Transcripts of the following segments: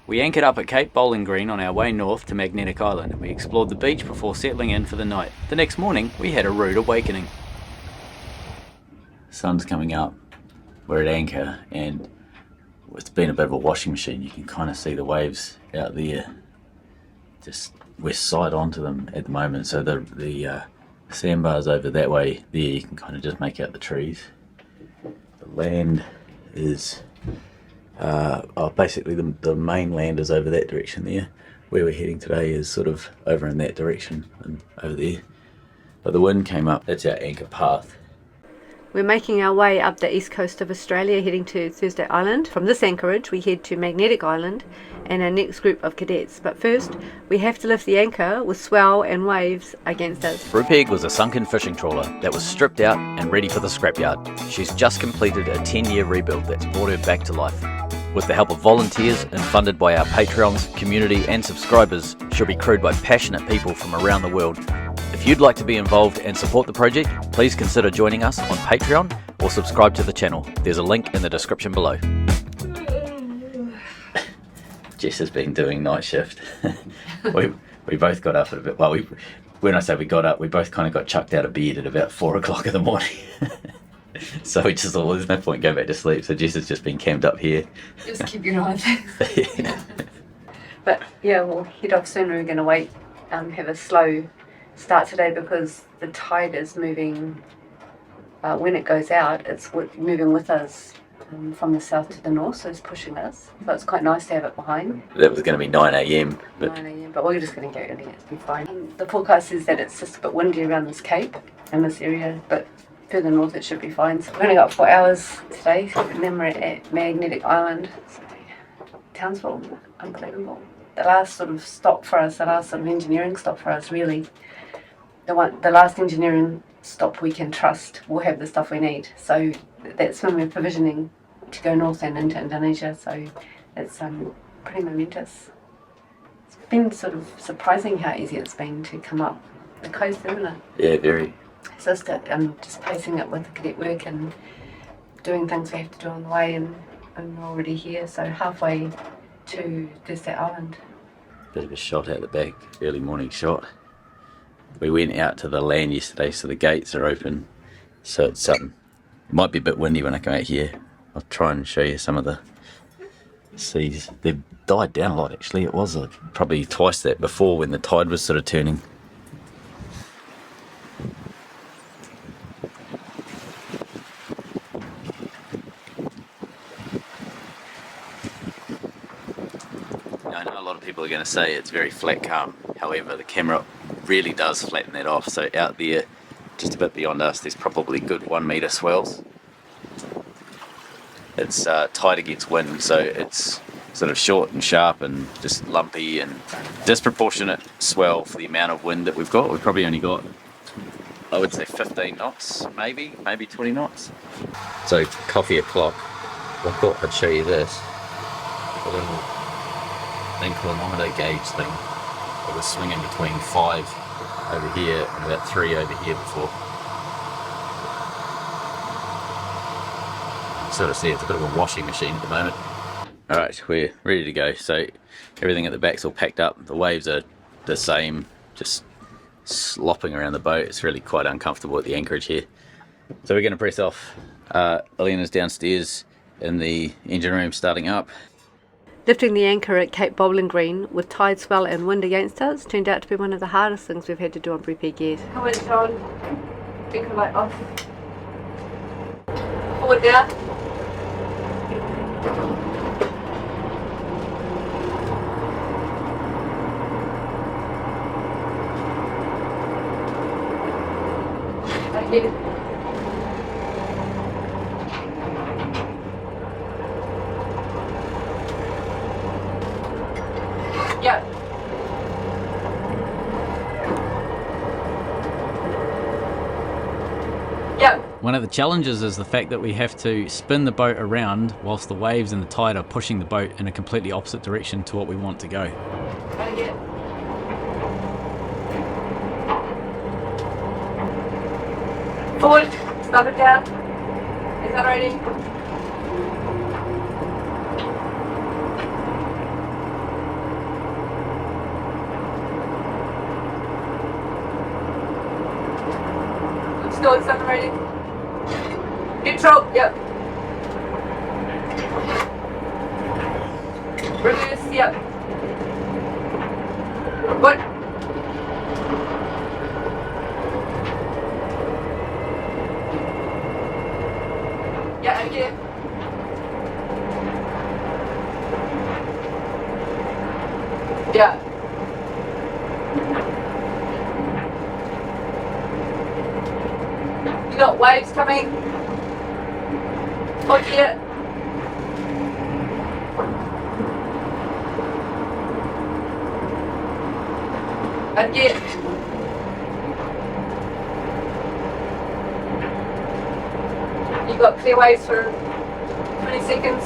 We anchored up at Cape Bowling Green on our way north to Magnetic Island. We explored the beach before settling in for the night. The next morning, we had a rude awakening. Sun's coming up, we're at anchor, and it's been a bit of a washing machine. You can kind of see the waves out there. Just we're side onto them at the moment, so the sandbars over that way there, you can kind of just make out the trees. The land is basically the main land is over that direction there. Where we're heading today is sort of over in that direction and over there. But the wind came up, that's our anchor path. We're making our way up the east coast of Australia, heading to Thursday Island. From this anchorage, we head to Magnetic Island and our next group of cadets. But first, we have to lift the anchor with swell and waves against us. Brupeg was a sunken fishing trawler that was stripped out and ready for the scrapyard. She's just completed a 10-year rebuild that's brought her back to life. With the help of volunteers and funded by our Patreons, community and subscribers, she'll be crewed by passionate people from around the world. If you'd like to be involved and support the project, please consider joining us on Patreon or subscribe to the channel. There's a link in the description below. Jess has been doing night shift. we both got up at a bit, well, when I say we got up, we both kind of got chucked out of bed at about 4 o'clock in the morning. So we just thought, there's no point going back to sleep, so Jess has just been camped up here. Just keep your eye on things. But yeah, we'll head off soon. We're going to wait, have a slow start today because the tide is moving. When it goes out, it's moving with us from the south to the north, so it's pushing us. So it's quite nice to have it behind. That was going to be 9 a.m. 9 a.m, but we're just going to go early, it'll be fine. The forecast says that it's just a bit windy around this cape and this area, but further north it should be fine. So we've only got 4 hours today, and then we're at Magnetic Island. So, Townsville, unbelievable. The last sort of stop for us, the last sort of engineering stop for us, really. The last engineering stop we can trust will have the stuff we need. So that's when we're provisioning to go north and into Indonesia. So it's pretty momentous. It's been sort of surprising how easy it's been to come up the coast, isn't it? Yeah, very. So just pacing it with the cadet work and doing things we have to do on the way, and we're already here, so halfway to Thursday Island. Bit of a shot out the back, early morning shot. We went out to the land yesterday, so the gates are open. So it's it might be a bit windy when I come out here. I'll try and show you some of the seas. They've died down a lot actually. It was probably twice that before when the tide was sort of turning. I know a lot of people are going to say it's very flat calm. However, the camera really does flatten that off. So out there, just a bit beyond us, there's probably good 1 metre swells. It's tide against wind, so it's sort of short and sharp and just lumpy and disproportionate swell for the amount of wind that we've got. We've probably only got, I would say 15 knots, maybe 20 knots. So coffee o'clock, I thought I'd show you this. A little inclinometer gauge thing. It was swinging between 5 over here and about 3 over here before. Sort of see it's a bit of a washing machine at the moment. Alright, we're ready to go. So everything at the back's all packed up. The waves are the same, just slopping around the boat. It's really quite uncomfortable at the anchorage here. So we're going to press off. Alena's downstairs in the engine room starting up. Lifting the anchor at Cape Bowling Green with tide, swell and wind against us turned out to be one of the hardest things we've had to do on Brupeg yet. Come on, John. Take the light off. Forward down. Thank you. Yeah. Yeah. One of the challenges is the fact that we have to spin the boat around whilst the waves and the tide are pushing the boat in a completely opposite direction to what we want to go. Forward, stop it down. Is that ready? Neutral, yep. Reverse, yep. Good. Yeah, again. Yeah. You got waves coming. Oh yeah. Again. You got clear waves for 20 seconds.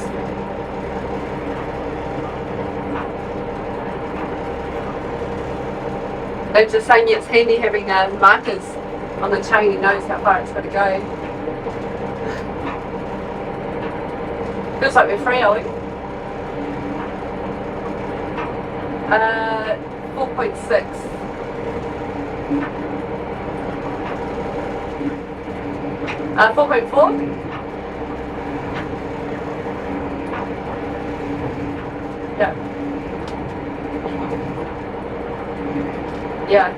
They're just saying it's handy having markers on the chain. He knows how far it's got to go. Feels like we're free, are we? 4.6. Uh, 4.4. Yeah. Yeah.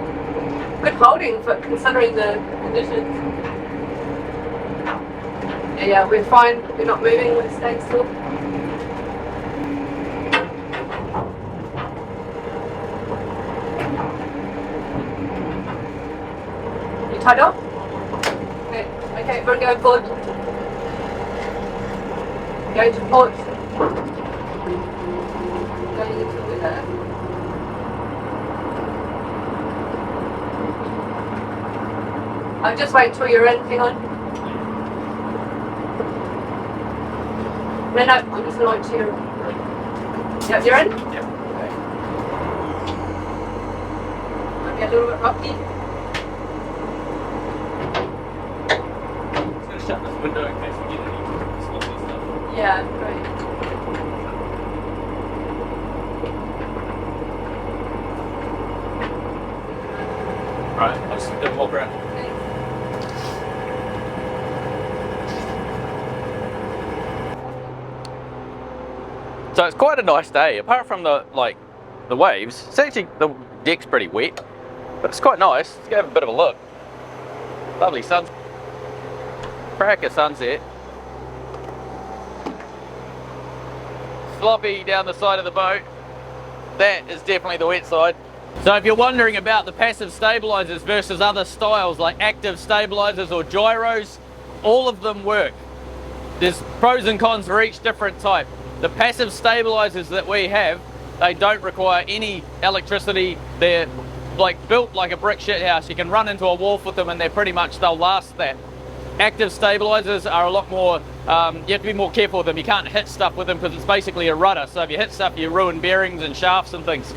Good holding for considering the conditions. Yeah, we're fine. We're not moving. We're staying still. You tied up? Okay. Okay, we're going forward. Going to port. Going into the window. I'll just wait till you're in. Hang on. No, I'm just going to you. Yep, you're in? Yep. Okay. Might be a little bit rocky. I'm just going to shut this window in case we get any sloppy stuff. Yeah, great. Right, I'll just walk around. So it's quite a nice day, apart from the waves. It's actually, the deck's pretty wet, but it's quite nice. Let's go have a bit of a look. Lovely sun. Cracker sunset. Sloppy down the side of the boat. That is definitely the wet side. So if you're wondering about the passive stabilizers versus other styles like active stabilizers or gyros, all of them work. There's pros and cons for each different type. The passive stabilizers that we have, they don't require any electricity. They're built like a brick shit house. You can run into a wall with them and they'll last that. Active stabilizers are a lot more, you have to be more careful with them. You can't hit stuff with them because it's basically a rudder. So if you hit stuff, you ruin bearings and shafts and things.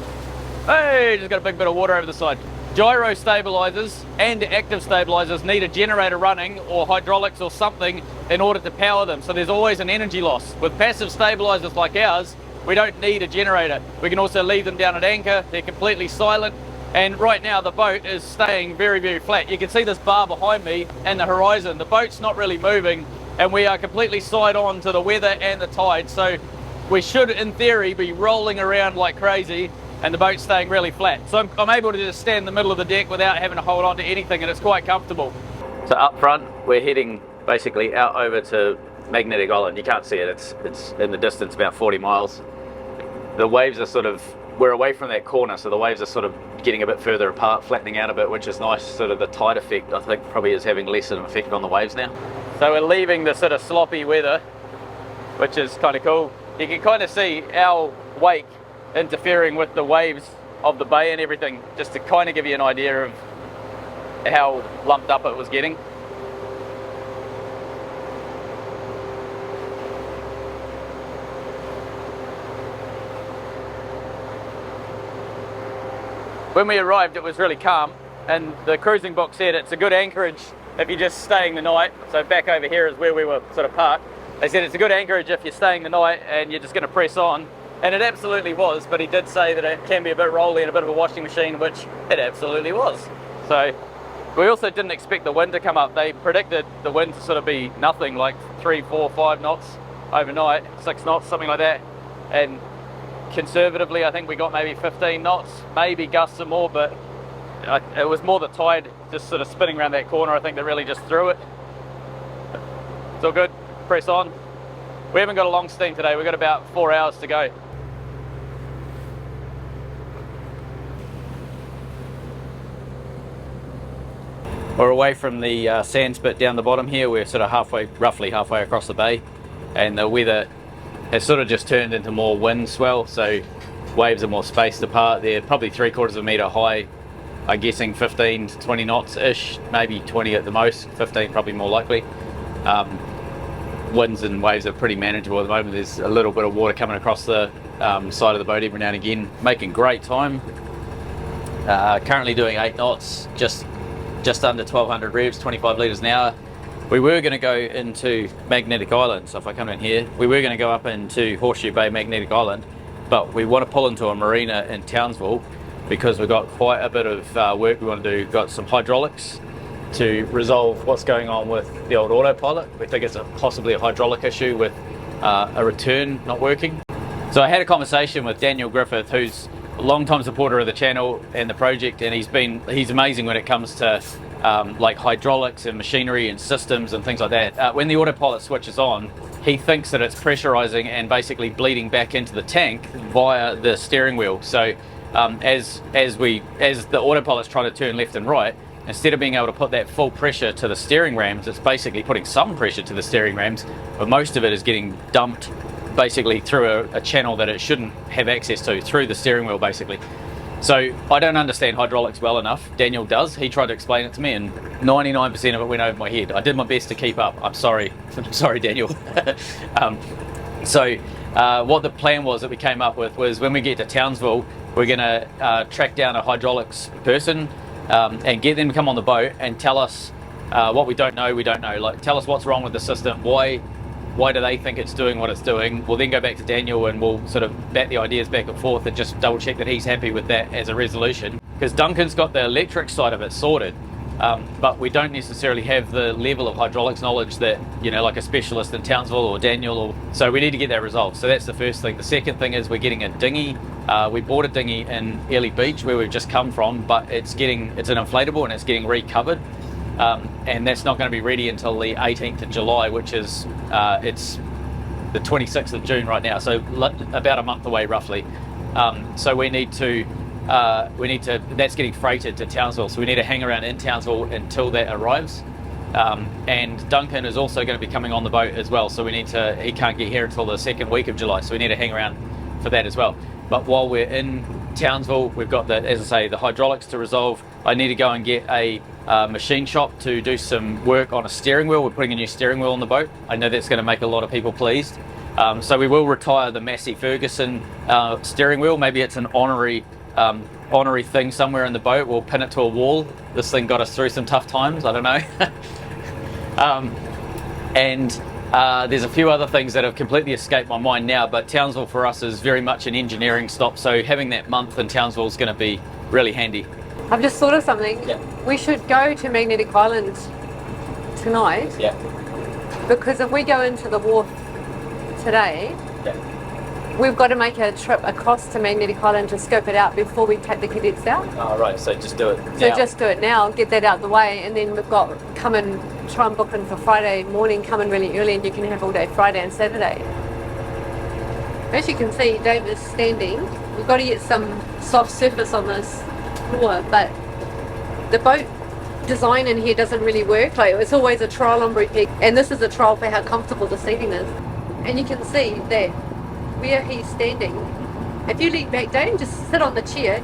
Hey, just got a big bit of water over the side. Gyro stabilizers and active stabilizers need a generator running or hydraulics or something in order to power them. So there's always an energy loss. With passive stabilizers like ours, we don't need a generator. We can also leave them down at anchor. They're completely silent. And right now the boat is staying very, very flat. You can see this bar behind me and the horizon. The boat's not really moving and we are completely side on to the weather and the tide. So we should, in theory, be rolling around like crazy and the boat's staying really flat. So I'm able to just stand in the middle of the deck without having to hold on to anything, and it's quite comfortable. So up front, we're heading basically out over to Magnetic Island. You can't see it, it's in the distance about 40 miles. The waves are we're away from that corner, so the waves are sort of getting a bit further apart, flattening out a bit, which is nice. Sort of the tide effect, I think, probably is having less of an effect on the waves now. So we're leaving the sort of sloppy weather, which is kind of cool. You can kind of see our wake interfering with the waves of the bay and everything, just to kind of give you an idea of how lumped up it was getting. When we arrived, it was really calm, and the cruising book said it's a good anchorage if you're just staying the night. So back over here is where we were sort of parked. They said it's a good anchorage if you're staying the night and you're just going to press on. And it absolutely was, but he did say that it can be a bit rolly and a bit of a washing machine, which it absolutely was. So We also didn't expect the wind to come up. They predicted the wind to sort of be nothing, like 3, 4, 5 knots overnight, 6 knots, something like that. And conservatively, I think we got maybe 15 knots, maybe gusts some more, but it was more the tide just sort of spinning around that corner, I think, that really just threw it. It's all good, press on. We haven't got a long steam today, we've got about 4 hours to go. We're away from the sand spit down the bottom here. We're sort of roughly halfway across the bay, and the weather has sort of just turned into more wind swell, so waves are more spaced apart. They're probably 3/4 of a metre high, I'm guessing 15 to 20 knots-ish, maybe 20 at the most, 15 probably more likely. Winds and waves are pretty manageable at the moment. There's a little bit of water coming across the side of the boat every now and again, making great time. Currently doing 8 knots, just under 1200 revs, 25 litres an hour. We were going to go into Magnetic Island, so if I come in here, we were going to go up into Horseshoe Bay, Magnetic Island, but we want to pull into a marina in Townsville because we've got quite a bit of work we want to do. We've got some hydraulics to resolve what's going on with the old autopilot. We think it's possibly a hydraulic issue with a return not working. So I had a conversation with Daniel Griffith, who's a long-time supporter of the channel and the project, and he's amazing when it comes to like hydraulics and machinery and systems and things like that. When the autopilot switches on, he thinks that it's pressurizing and basically bleeding back into the tank via the steering wheel. So as the autopilot's trying to turn left and right, instead of being able to put that full pressure to the steering rams, it's basically putting some pressure to the steering rams, but most of it is getting dumped basically through a channel that it shouldn't have access to, through the steering wheel basically. So I don't understand hydraulics well enough. Daniel does. He tried to explain it to me, and 99% of it went over my head. I did my best to keep up. I'm sorry. I'm sorry, Daniel. What the plan was that we came up with was, when we get to Townsville, we're going to track down a hydraulics person and get them to come on the boat and tell us what we don't know. Like, tell us what's wrong with the system. Why do they think it's doing what it's doing? We'll then go back to Daniel and we'll sort of bat the ideas back and forth and just double check that he's happy with that as a resolution. Because Duncan's got the electric side of it sorted, but we don't necessarily have the level of hydraulics knowledge that, you know, like a specialist in Townsville or Daniel, so we need to get that resolved. So that's the first thing. The second thing is we're getting a dinghy. We bought a dinghy in Early Beach, where we've just come from, but it's an inflatable and it's getting recovered. And that's not going to be ready until the 18th of July, which is it's the 26th of June right now, so about a month away roughly. So we need to that's getting freighted to Townsville, so we need to hang around in Townsville until that arrives. And Duncan is also going to be coming on the boat as well, so he can't get here until the second week of July, so we need to hang around for that as well. But while we're in Townsville, we've got as I say, the hydraulics to resolve. I need to go and get a machine shop to do some work on a steering wheel. We're putting a new steering wheel on the boat. I know that's going to make a lot of people pleased. So we will retire the Massey Ferguson steering wheel. Maybe it's an honorary thing somewhere in the boat. We'll pin it to a wall. This thing got us through some tough times, I don't know. There's a few other things that have completely escaped my mind now, but Townsville for us is very much an engineering stop, so having that month in Townsville is going to be really handy. I've just thought of something. Yeah. We should go to Magnetic Island tonight. Yeah. Because if we go into the wharf today, we've got to make a trip across to Magnetic Island to scope it out before we take the cadets out. Oh, right, so just do it now. So just do it now, get that out of the way, and then we've got come and try and book in for Friday morning, come in really early, and you can have all day Friday and Saturday. As you can see, Dave is standing. We've got to get some soft surface on this floor, but the boat design in here doesn't really work. Like, it's always a trial on Brupeg, and this is a trial for how comfortable the seating is. And you can see that where he's standing, if you lean back down, just sit on the chair,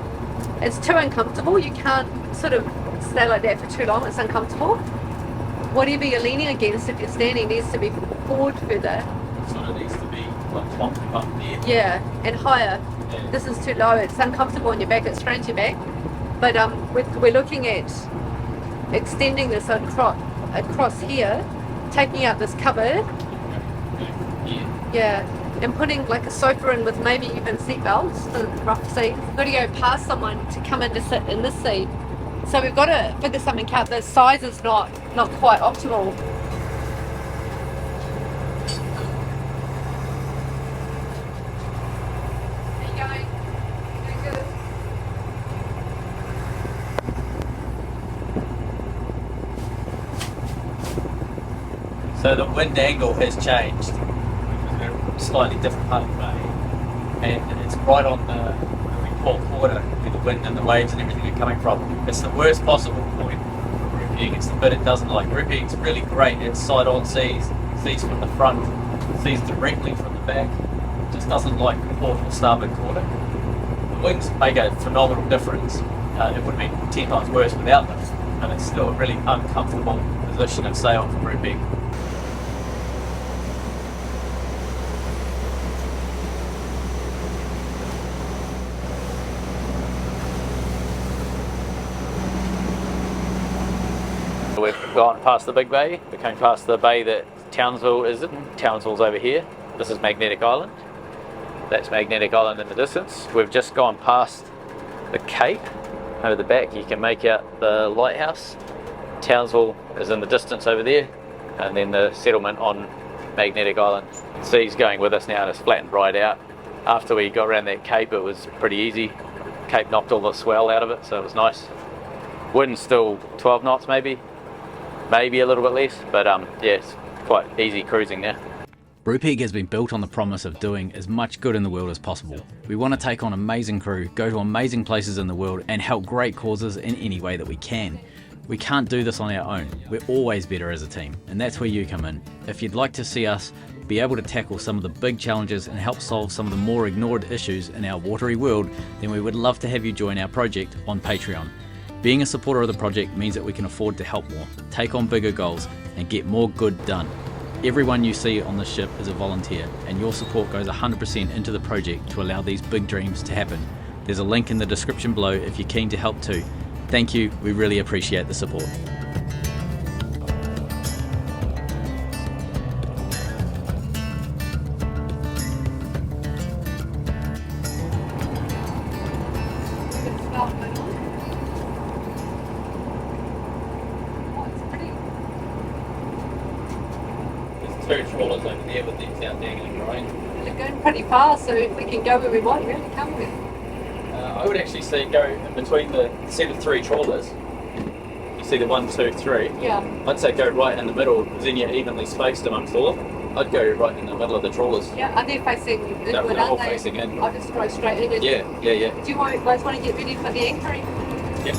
it's too uncomfortable. You can't sort of stay like that for too long, it's uncomfortable. Whatever you're leaning against, if you're standing, needs to be forward further. So it needs to be like plonked up there. Yeah, and higher. Yeah. This is too low, it's uncomfortable on your back, it strains your back. But we're looking at extending this across here, taking out this cupboard. Yeah, and putting like a sofa in with maybe even seat belts for rough seats. We've got to go past someone to come in to sit in this seat So we've got to figure something out. The size is not quite optimal. There you go. Doing good. So the wind angle has changed. We're in a slightly different part of the bay, and it's right on the port quarter where the wind and the waves and everything are coming from. It's the worst possible point for Brupeg. It's the bit it doesn't like. Brupeg's really great. It's side-on seas from the front, seas directly from the back. It just doesn't like the port or starboard quarter. The wings make a phenomenal difference. It would be 10 times worse without them, and it's still a really uncomfortable position of sail for Brupeg. We've gone past the big bay. We're coming past the bay that Townsville is in. Townsville's over here. This is Magnetic Island. That's Magnetic Island in the distance. We've just gone past the Cape. Over the back you can make out the lighthouse. Townsville is in the distance over there, and then the settlement on Magnetic Island. The sea's going with us now and it's flattened right out. After we got around that Cape it was pretty easy. Cape knocked all the swell out of it, so it was nice. Wind's still 12 knots maybe a little bit less, but yeah, it's quite easy cruising now. Brupeg has been built on the promise of doing as much good in the world as possible. We want to take on amazing crew, go to amazing places in the world, and help great causes in any way that we can. We can't do this on our own. We're always better as a team, and that's where you come in. If you'd like to see us be able to tackle some of the big challenges and help solve some of the more ignored issues in our watery world, then we would love to have you join our project on Patreon. Being a supporter of the project means that we can afford to help more, take on bigger goals, and get more good done. Everyone you see on the ship is a volunteer, and your support goes 100% into the project to allow these big dreams to happen. There's a link in the description below if you're keen to help too. Thank you, we really appreciate the support. Two trawlers over there with these out dangling right. They're going pretty fast, so we can go where we want, really, can't we? I would actually say go in between the set of three trawlers. You see the 1, 2, 3. Yeah. I'd say go right in the middle, because then you're evenly spaced amongst all of them. I'd go right in the middle of the trawlers. Yeah, are they facing inward? They're all facing in. I'll just throw straight in. Yeah. Do you guys want to get ready for the anchoring? Yeah.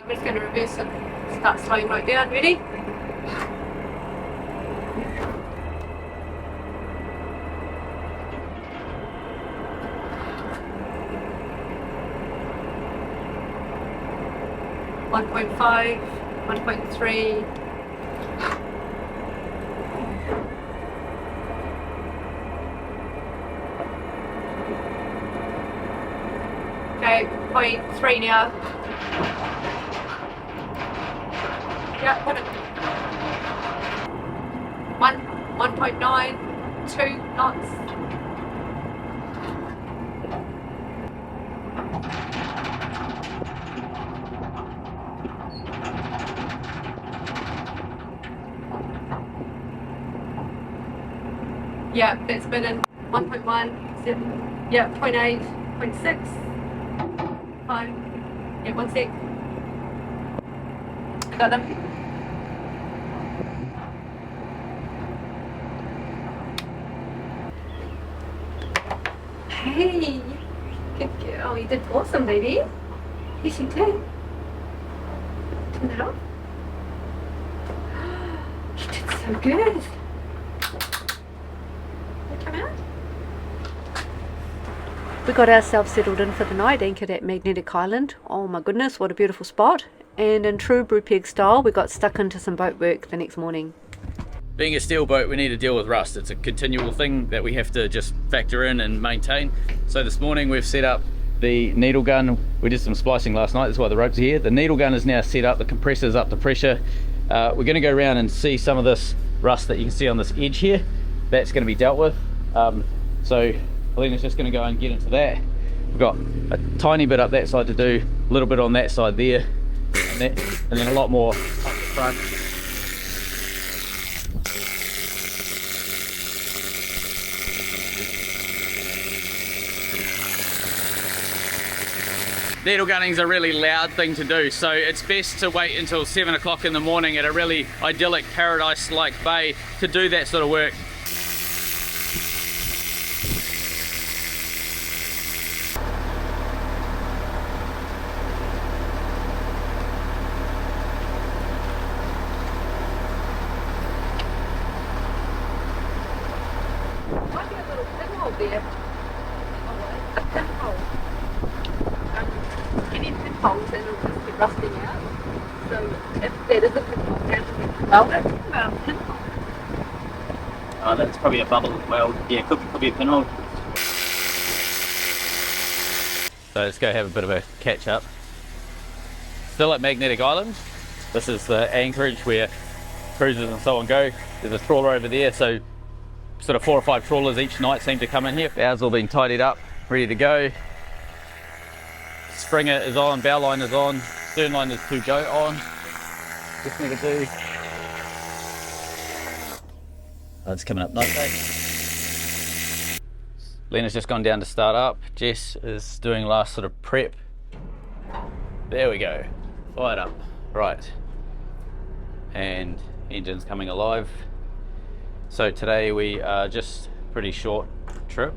I'm just going to reverse and start slowing right down. Ready? One 1.5, 1.3. Okay, 0.3 now. Yeah, put it. 1.9, 2 knots. Yeah, it's been in 1.1, 7, yeah, 0.8, 0.6, 5, yeah, 1 sec. I got them. Hey, good girl, you did awesome, baby. Yes, you did. Turn it off. You did so good. Come out. We got ourselves settled in for the night, anchored at Magnetic Island. Oh my goodness, what a beautiful spot. And in true Brupeg style, we got stuck into some boat work the next morning. Being a steel boat, we need to deal with rust. It's a continual thing that we have to just factor in and maintain. So this morning we've set up the needle gun. We did some splicing last night, that's why the ropes are here. The needle gun is now set up, the compressor's up to pressure. We're going to go around and see some of this rust that you can see on this edge here. That's going to be dealt with. So Alena's just going to go and get into that. We've got a tiny bit up that side to do, a little bit on that side there, and then a lot more up the front. Needle gunning is a really loud thing to do, so it's best to wait until 7 o'clock in the morning at a really idyllic paradise-like bay to do that sort of work. Might be a little pinhole there. A pinhole. Any pinholes and it'll just be rusting out. So if there is a pinhole, then weld it. Pinhole. Oh, that's probably a bubble weld. Yeah, could be a pinhole. So let's go have a bit of a catch up. Still at Magnetic Island. This is the anchorage where cruisers and so on go. There's a trawler over there, so sort of 4 or 5 trawlers each night seem to come in here. Bow's all been tidied up, ready to go. Springer is on, bow line is on, stern line is to go on. Just need to do. Oh, it's coming up nice. Lena's just gone down to start up. Jess is doing last sort of prep. There we go. Fired up. Right. And engine's coming alive. So today we are just pretty short trip.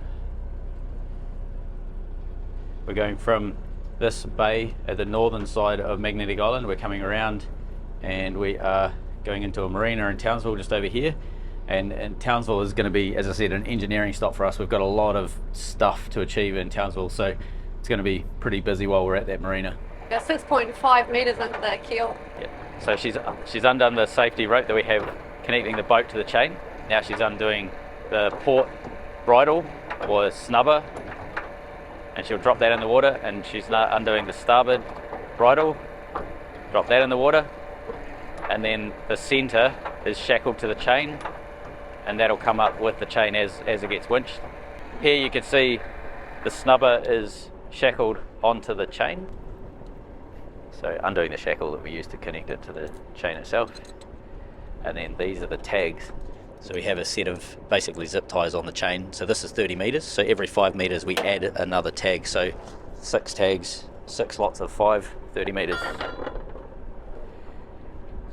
We're going from this bay at the northern side of Magnetic Island. We're coming around and we are going into a marina in Townsville just over here. And Townsville is going to be, as I said, an engineering stop for us. We've got a lot of stuff to achieve in Townsville, so it's going to be pretty busy while we're at that marina. Got 6.5 metres under that keel. Yeah. So she's undone the safety rope that we have connecting the boat to the chain. Now she's undoing the port bridle or snubber, and she'll drop that in the water, and she's now undoing the starboard bridle, drop that in the water, and then the centre is shackled to the chain, and that'll come up with the chain as it gets winched. Here you can see the snubber is shackled onto the chain, so undoing the shackle that we use to connect it to the chain itself. And then these are the tags. So we have a set of basically zip ties on the chain. So this is 30 metres, so every 5 metres we add another tag. So 6 tags, 6 lots of 5, 30 metres.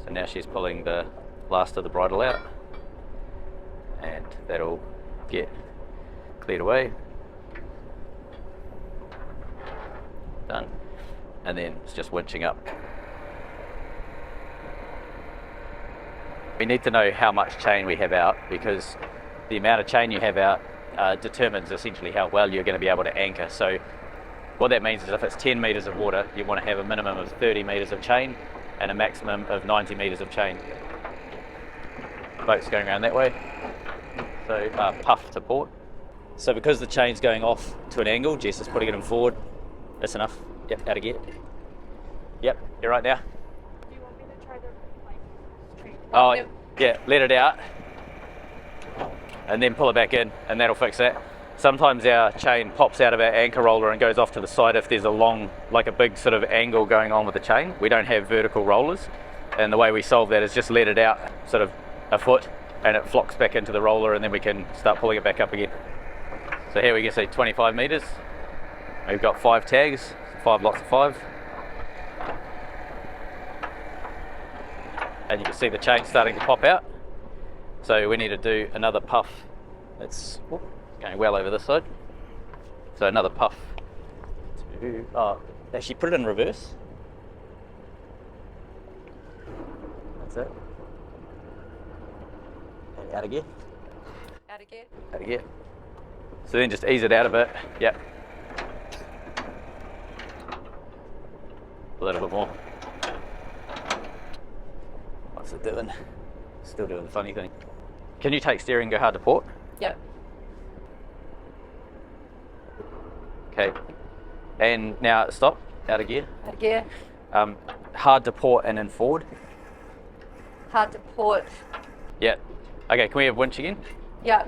So now she's pulling the last of the bridle out, and that'll get cleared away. Done. And then it's just winching up. We need to know how much chain we have out, because the amount of chain you have out determines essentially how well you're going to be able to anchor. So what that means is if it's 10 metres of water, you want to have a minimum of 30 metres of chain and a maximum of 90 metres of chain. Boat's going around that way. So puff to port. So because the chain's going off to an angle, Jess is putting it in forward. That's enough. Yep, out of gear. Yep, you're right now. Do you want me to try the straight? Oh, yeah, let it out and then pull it back in, and that'll fix that. Sometimes our chain pops out of our anchor roller and goes off to the side if there's a long, like a big sort of angle going on with the chain. We don't have vertical rollers, and the way we solve that is just let it out sort of a foot and it flocks back into the roller, and then we can start pulling it back up again. So here we can see 25 metres. We've got 5 tags, 5 lots of 5. And you can see the chain starting to pop out. So we need to do another puff. It's going well over this side. So another puff. Actually put it in reverse. That's it. And out of gear. Out of gear. Out of gear. So then just ease it out a bit. Yep. A little bit more. What's it doing? Still doing the funny thing. Can you take steering and go hard to port? Yep. Okay. And now stop, out of gear. Out of gear. Hard to port and in forward. Hard to port. Yeah. Okay, can we have winch again? Yeah.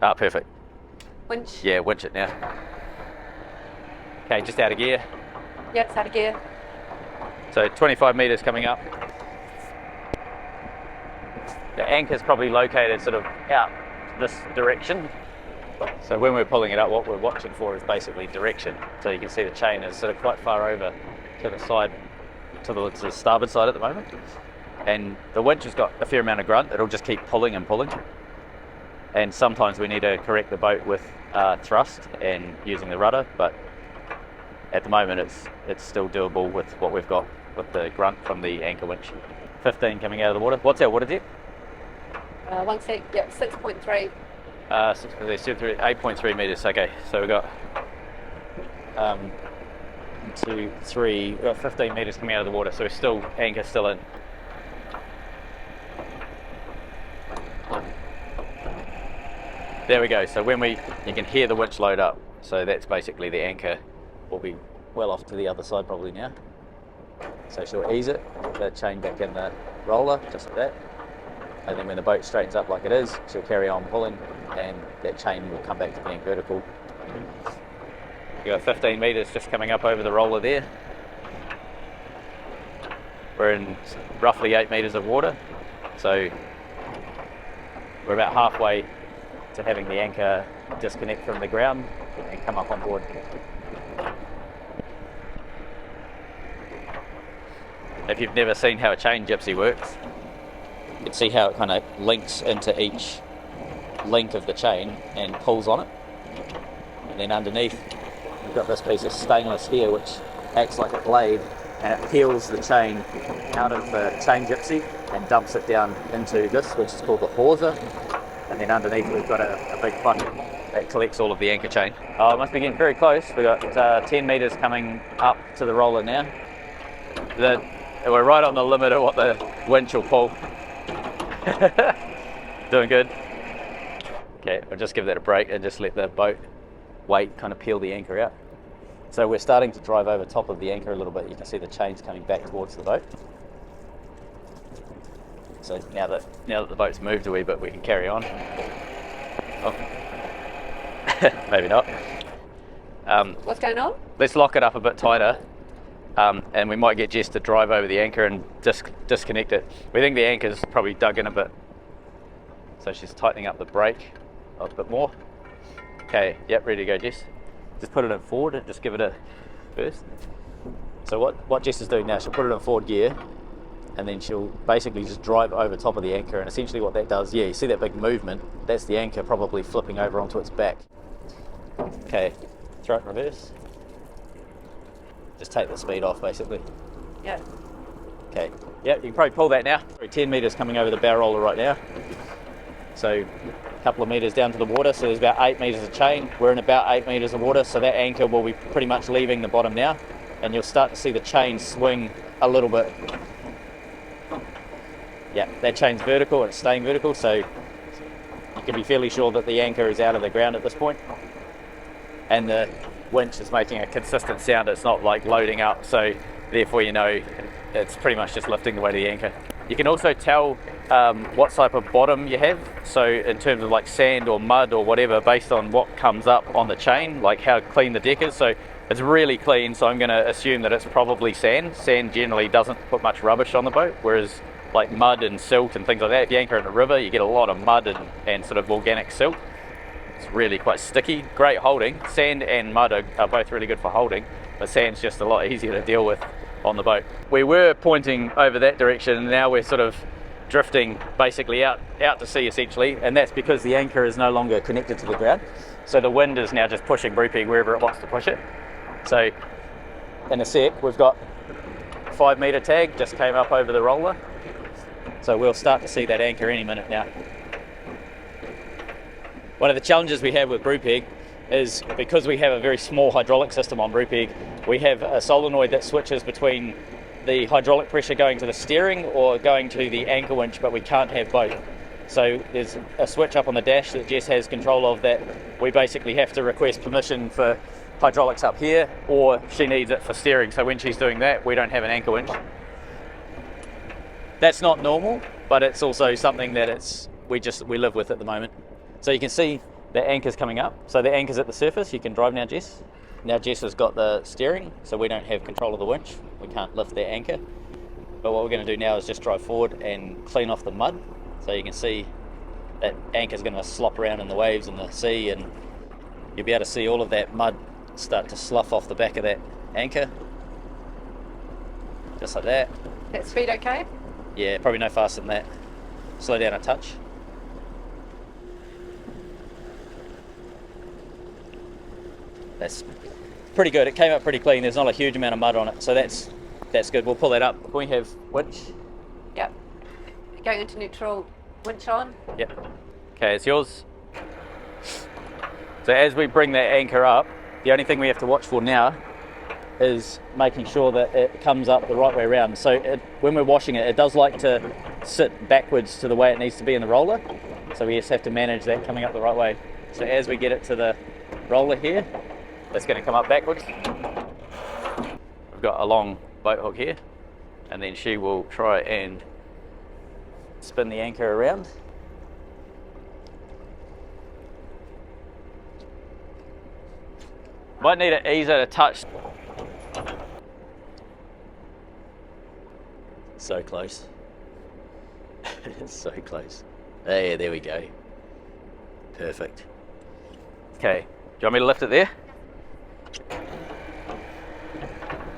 Ah, perfect. Winch. Yeah, winch it now. Okay, just out of gear. Yeah, it's out of gear. So 25 metres coming up. The anchor's probably located sort of out this direction. So when we're pulling it up, what we're watching for is basically direction. So you can see the chain is sort of quite far over to the side, to the starboard side at the moment. And the winch has got a fair amount of grunt. It'll just keep pulling and pulling. And sometimes we need to correct the boat with thrust and using the rudder, but at the moment it's still doable with what we've got with the grunt from the anchor winch. 15 coming out of the water. What's our water depth? 1 sec, yep, 6.3. 8.3 metres, okay. So we've got 2, 3, we've got 15 metres coming out of the water, so we're still, anchor still in. There we go, so you can hear the winch load up, so that's basically the anchor will be well off to the other side probably now. So she'll ease it, the chain back in the roller, just like that. And then when the boat straightens up like it is, she'll carry on pulling and that chain will come back to being vertical. You've got 15 metres just coming up over the roller there. We're in roughly 8 metres of water, so we're about halfway to having the anchor disconnect from the ground and come up on board. If you've never seen how a chain gypsy works, you can see how it kind of links into each link of the chain and pulls on it. And then underneath, we've got this piece of stainless here which acts like a blade, and it peels the chain out of the chain gypsy and dumps it down into this, which is called the hawser. And then underneath we've got a big bucket that collects all of the anchor chain. Oh, it must be getting very close. We've got 10 metres coming up to the roller now. We're right on the limit of what the winch will pull. Doing good. Okay, I'll just give that a break and just let the boat weight kind of peel the anchor out. So we're starting to drive over top of the anchor a little bit. You can see the chains coming back towards the boat. So now that the boat's moved a wee bit, we can carry on. Oh. Maybe not. What's going on? Let's lock it up a bit tighter, and we might get Jess to drive over the anchor and disconnect it. We think the anchor's probably dug in a bit, so she's tightening up the brake a bit more. Okay, yep, ready to go, Jess. Just put it in forward and just give it a burst. So what Jess is doing now, she'll put it in forward gear, and then she'll basically just drive over top of the anchor, and essentially what that does, yeah, you see that big movement, that's the anchor probably flipping over onto its back. Okay, throw it in reverse. Just take the speed off basically. Yeah. Okay, yeah, you can probably pull that now. 10 metres coming over the bow roller right now. So a couple of metres down to the water, so there's about 8 metres of chain. We're in about 8 metres of water, so that anchor will be pretty much leaving the bottom now, and you'll start to see the chain swing a little bit. Yeah, that chain's vertical and it's staying vertical, so you can be fairly sure that the anchor is out of the ground at this point. And the winch is making a consistent sound, it's not like loading up, so therefore you know it's pretty much just lifting the weight of the anchor. You can also tell what type of bottom you have, so in terms of like sand or mud or whatever, based on what comes up on the chain, like how clean the deck is. So it's really clean, so I'm going to assume that it's probably sand. Sand generally doesn't put much rubbish on the boat, whereas like mud and silt and things like that, if you anchor in a river, you get a lot of mud and sort of organic silt. It's really quite sticky. Great holding. Sand and mud are both really good for holding, but sand's just a lot easier to deal with on the boat. We were pointing over that direction, and now we're sort of drifting basically out to sea essentially, and that's because the anchor is no longer connected to the ground. So the wind is now just pushing Brupeg wherever it wants to push it. So in a sec, we've got 5 metre tag just came up over the roller. So we'll start to see that anchor any minute now. One of the challenges we have with Brupeg is because we have a very small hydraulic system on Brupeg, we have a solenoid that switches between the hydraulic pressure going to the steering or going to the anchor winch, but we can't have both. So there's a switch up on the dash that Jess has control of that we basically have to request permission for hydraulics up here, or she needs it for steering. So when she's doing that, we don't have an anchor winch. That's not normal, but it's also something that we live with at the moment. So you can see the anchor's coming up. So the anchor's at the surface. You can drive now, Jess. Now Jess has got the steering, so we don't have control of the winch. We can't lift that anchor. But what we're going to do now is just drive forward and clean off the mud. So you can see that anchor's going to slop around in the waves in the sea, and you'll be able to see all of that mud start to slough off the back of that anchor. Just like that. That speed okay? Yeah, probably no faster than that. Slow down a touch. That's pretty good. It came up pretty clean. There's not a huge amount of mud on it, so that's good. We'll pull that up. Can we have winch? Yep. Going into neutral, winch on. Yep. Okay, it's yours. So as we bring that anchor up, the only thing we have to watch for now is making sure that it comes up the right way around. So when we're washing it, it does like to sit backwards to the way it needs to be in the roller. So we just have to manage that coming up the right way. So as we get it to the roller here, it's going to come up backwards. We've got a long boat hook here, and then she will try and spin the anchor around. Might need to ease it a touch. So close. It's so close. Hey, there we go. Perfect. Okay, do you want me to lift it there?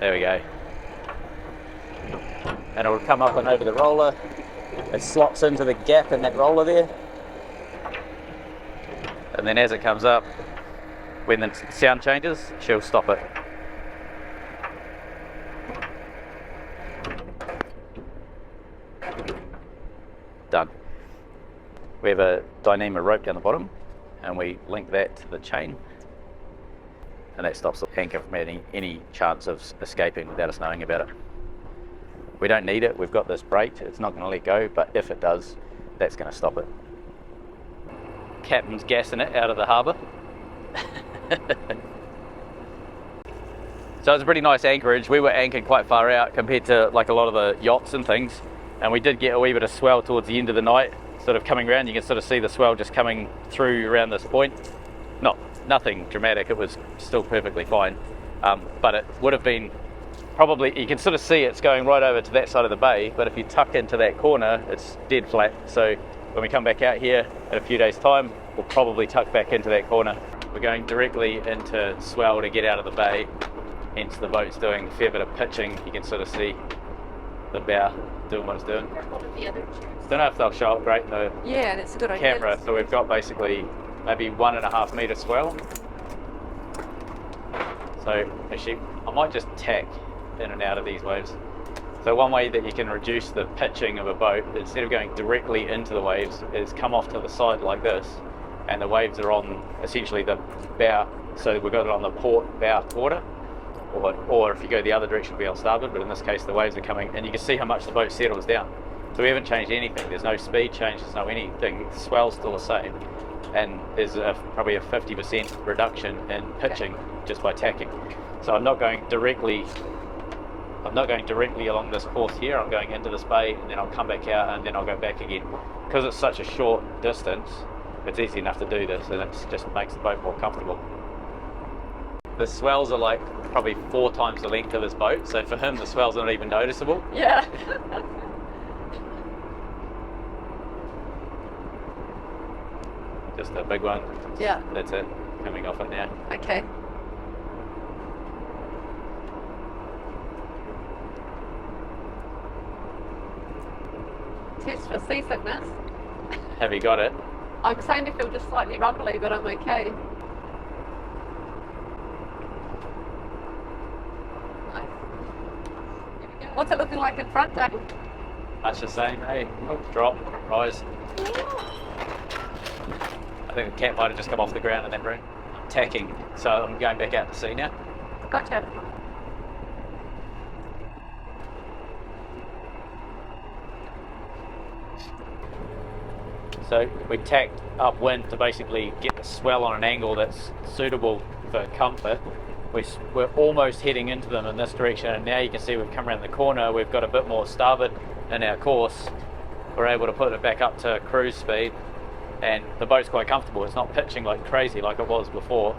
There we go. And it will come up and over the roller. It slots into the gap in that roller there. And then as it comes up, when the sound changes, she'll stop it. Done. We have a Dyneema rope down the bottom, and we link that to the chain, and that stops the anchor from having any chance of escaping without us knowing about it. We don't need it. We've got this brake. It's not going to let go, but if it does, that's going to stop it. Captain's gassing it out of the harbour. So it's a pretty nice anchorage. We were anchored quite far out compared to like a lot of the yachts and things, and we did get a wee bit of swell towards the end of the night, sort of coming around. You can sort of see the swell just coming through around this point. Nothing dramatic. It was still perfectly fine, but it would have been probably, you can sort of see it's going right over to that side of the bay, but if you tuck into that corner, it's dead flat. So when we come back out here in a few days time, we'll probably tuck back into that corner. We're going directly into swell to get out of the bay, hence the boat's doing a fair bit of pitching. You can sort of see the bow doing what it's doing. Don't know if they'll show up great in the that's a good idea. camera. So we've got basically maybe 1.5 metre swell. So actually, I might just tack in and out of these waves. So one way that you can reduce the pitching of a boat, instead of going directly into the waves, is come off to the side like this, and the waves are on essentially the bow. So we've got it on the port bow quarter, or if you go the other direction, it'll be on starboard, but in this case the waves are coming, and you can see how much the boat settles down. So we haven't changed anything. There's no speed change, there's no anything. The swell's still the same, and there's probably a 50% reduction in pitching just by tacking. So I'm not going directly along this course here. I'm going into this bay, and then I'll come back out, and then I'll go back again. Because it's such a short distance, it's easy enough to do this, and it just makes the boat more comfortable. The swells are like probably 4 times the length of this boat, so for him the swells are not even noticeable. Yeah. Just a big one. Yeah. That's it. Coming off it now. Okay. Test for seasickness. Have you got it? I'm starting to feel just slightly rumbly, but I'm okay. Nice. Here we go. What's it looking like in front, Dave? Much the same. Hey, drop, rise. I think the cat might have just come off the ground in that room. I'm tacking, so I'm going back out to sea now. Gotcha. So we tacked upwind to basically get the swell on an angle that's suitable for comfort, we're almost heading into them in this direction, and now you can see we've come around the corner, we've got a bit more starboard in our course. We're able to put it back up to cruise speed, and the boat's quite comfortable. It's not pitching like crazy like it was before,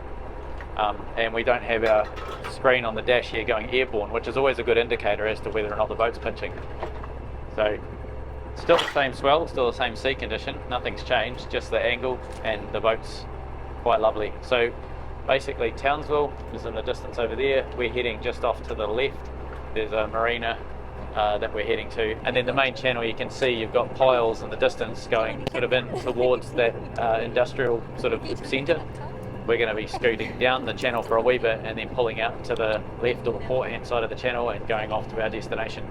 and we don't have our screen on the dash here going airborne, which is always a good indicator as to whether or not the boat's pitching. So still the same swell, still the same sea condition, nothing's changed, just the angle, and the boat's quite lovely. So basically Townsville is in the distance over there. We're heading just off to the left. There's a marina that we're heading to, and then the main channel, you can see you've got piles in the distance going sort of in towards that industrial sort of centre. We're going to be scooting down the channel for a wee bit and then pulling out to the left or the port hand side of the channel and going off to our destination.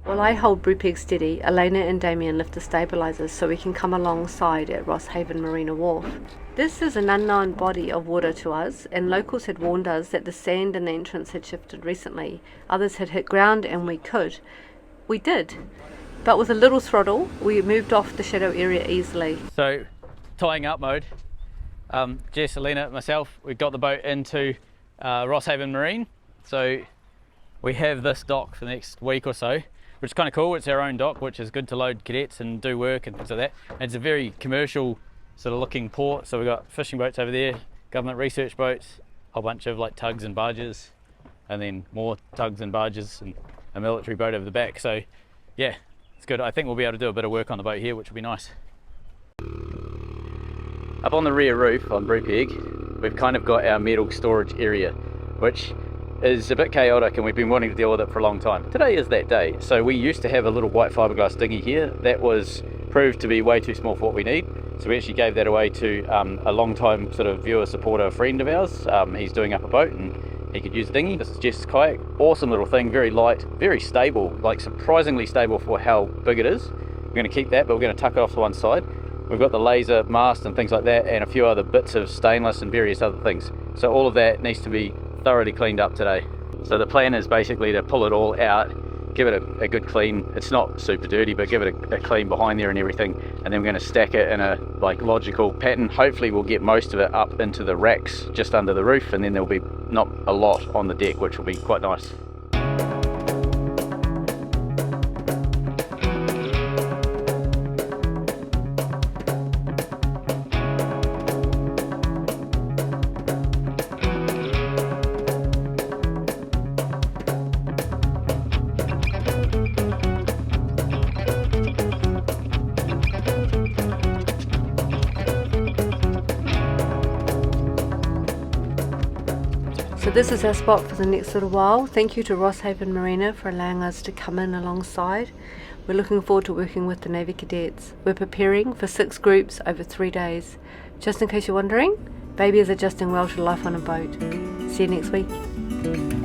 While I hold Brupeg steady, Alena and Damien lift the stabilisers so we can come alongside at Rosshaven Marina Wharf. This is an unknown body of water to us, and locals had warned us that the sand in the entrance had shifted recently. Others had hit ground and we could. We did. But with a little throttle, we moved off the shadow area easily. So, tying up mode. Jess, Alena, myself, we got the boat into Rosshaven Marine. So we have this dock for the next week or so, which is kind of cool. It's our own dock, which is good to load cadets and do work and things like that. And it's a very commercial sort of looking port. So we've got fishing boats over there, government research boats, a whole bunch of like tugs and barges, and then more tugs and barges and a military boat over the back. So yeah, it's good. I think we'll be able to do a bit of work on the boat here, which will be nice. Up on the rear roof on Brupeg, we've kind of got our metal storage area, which is a bit chaotic, and we've been wanting to deal with it for a long time. Today is that day. So we used to have a little white fiberglass dinghy here that was proved to be way too small for what we need. So we actually gave that away to a long time sort of viewer, supporter, friend of ours. He's doing up a boat and he could use a dinghy. This is Jess's kayak. Awesome little thing, very light, very stable, like surprisingly stable for how big it is. We're going to keep that, but we're going to tuck it off to one side. We've got the laser mast and things like that, and a few other bits of stainless and various other things. So all of that needs to be thoroughly cleaned up today. So the plan is basically to pull it all out, give it a good clean. It's not super dirty, but give it a clean behind there and everything, and then we're going to stack it in a like logical pattern. Hopefully we'll get most of it up into the racks just under the roof, and then there'll be not a lot on the deck, which will be quite nice. So this is our spot for the next little while. Thank you to Rosshaven Marina for allowing us to come in alongside. We're looking forward to working with the Navy Cadets. We're preparing for 6 groups over 3 days. Just in case you're wondering, Baby is adjusting well to life on a boat. See you next week.